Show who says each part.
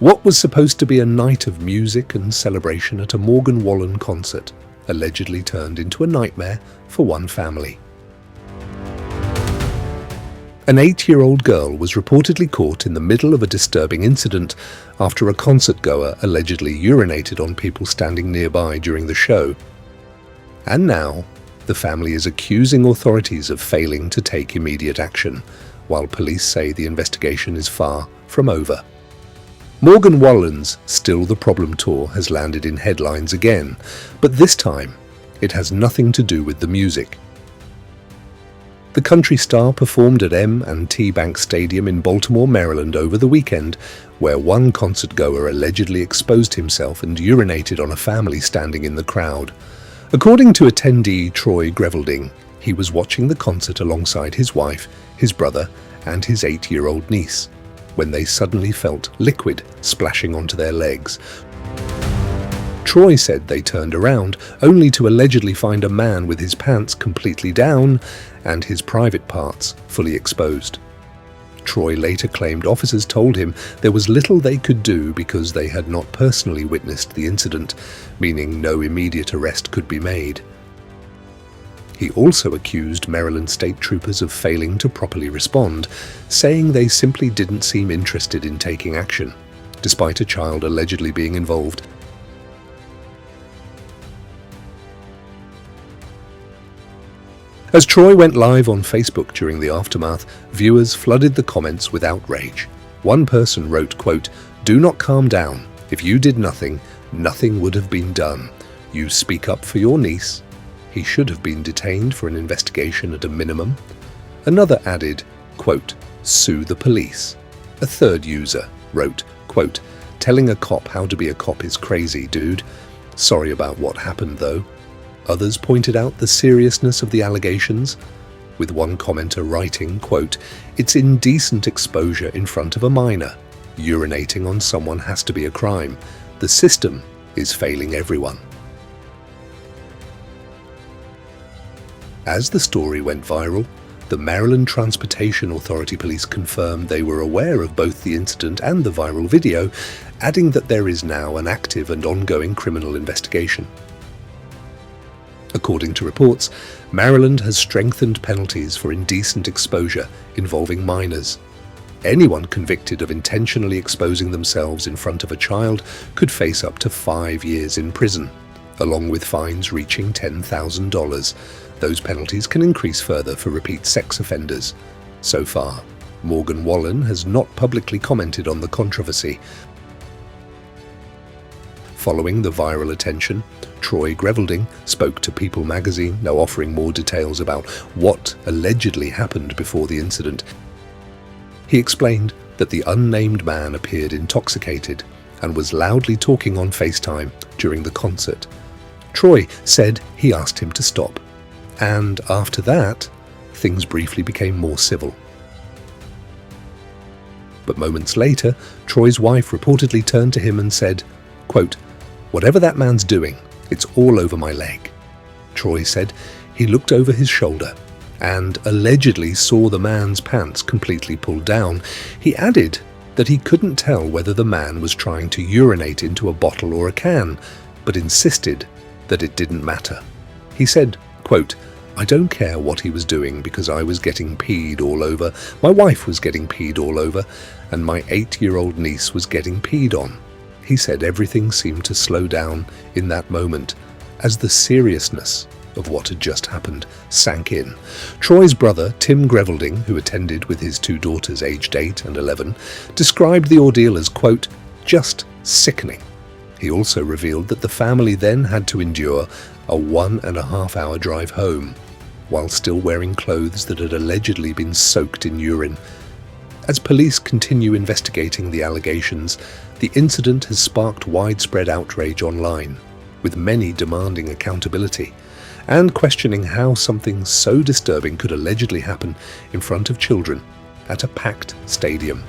Speaker 1: What was supposed to be a night of music and celebration at a Wallen concert allegedly turned into a nightmare for one family. An 8-year-old girl was reportedly caught in the middle of a disturbing incident after a concertgoer allegedly urinated on people standing nearby during the show. And now, the family is accusing authorities of failing to take immediate action, while police say the investigation is far from over. Wallen's Still the Problem tour has landed in headlines again, but this time it has nothing to do with the music. The country star performed at M&T Bank Stadium in Baltimore, Maryland over the weekend, where one concertgoer allegedly exposed himself and urinated on a family standing in the crowd. According to attendee Troy Grevelding, he was watching the concert alongside his wife, his brother, and his 8-year-old niece, when they suddenly felt liquid splashing onto their legs. Troy said they turned around, only to allegedly find a man with his pants completely down and his private parts fully exposed. Troy later claimed officers told him there was little they could do because they had not personally witnessed the incident, meaning no immediate arrest could be made. He also accused Maryland state troopers of failing to properly respond, saying they simply didn't seem interested in taking action, despite a child allegedly being involved. As Troy went live on Facebook during the aftermath, viewers flooded the comments with outrage. One person wrote, quote, "Do not calm down. If you did nothing, nothing would have been done. You speak up for your niece. He should have been detained for an investigation at a minimum." Another added, quote, "Sue the police." A third user wrote, quote, "Telling a cop how to be a cop is crazy, dude. Sorry about what happened, though." Others pointed out the seriousness of the allegations, with one commenter writing, quote, "It's indecent exposure in front of a minor. Urinating on someone has to be a crime. The system is failing everyone." As the story went viral, the Maryland Transportation Authority police confirmed they were aware of both the incident and the viral video, adding that there is now an active and ongoing criminal investigation. According to reports, Maryland has strengthened penalties for indecent exposure involving minors. Anyone convicted of intentionally exposing themselves in front of a child could face up to 5 years in prison, along with fines reaching $10,000. Those penalties can increase further for repeat sex offenders. So far, Wallen has not publicly commented on the controversy. Following the viral attention, Troy Grevelding spoke to People magazine, now offering more details about what allegedly happened before the incident. He explained that the unnamed man appeared intoxicated and was loudly talking on FaceTime during the concert. Troy said he asked him to stop, and after that, things briefly became more civil. But moments later, Troy's wife reportedly turned to him and said, quote, "Whatever that man's doing, it's all over my leg." Troy said he looked over his shoulder and allegedly saw the man's pants completely pulled down. He added that he couldn't tell whether the man was trying to urinate into a bottle or a can, but insisted that it didn't matter. He said, quote, "I don't care what he was doing because I was getting peed all over, my wife was getting peed all over, and my 8-year-old niece was getting peed on." He said everything seemed to slow down in that moment as the seriousness of what had just happened sank in. Troy's brother, Tim Grevelding, who attended with his 2 daughters aged 8 and 11, described the ordeal as, quote, "just sickening." He also revealed that the family then had to endure a 1.5-hour drive home, while still wearing clothes that had allegedly been soaked in urine. As police continue investigating the allegations, the incident has sparked widespread outrage online, with many demanding accountability and questioning how something so disturbing could allegedly happen in front of children at a packed stadium.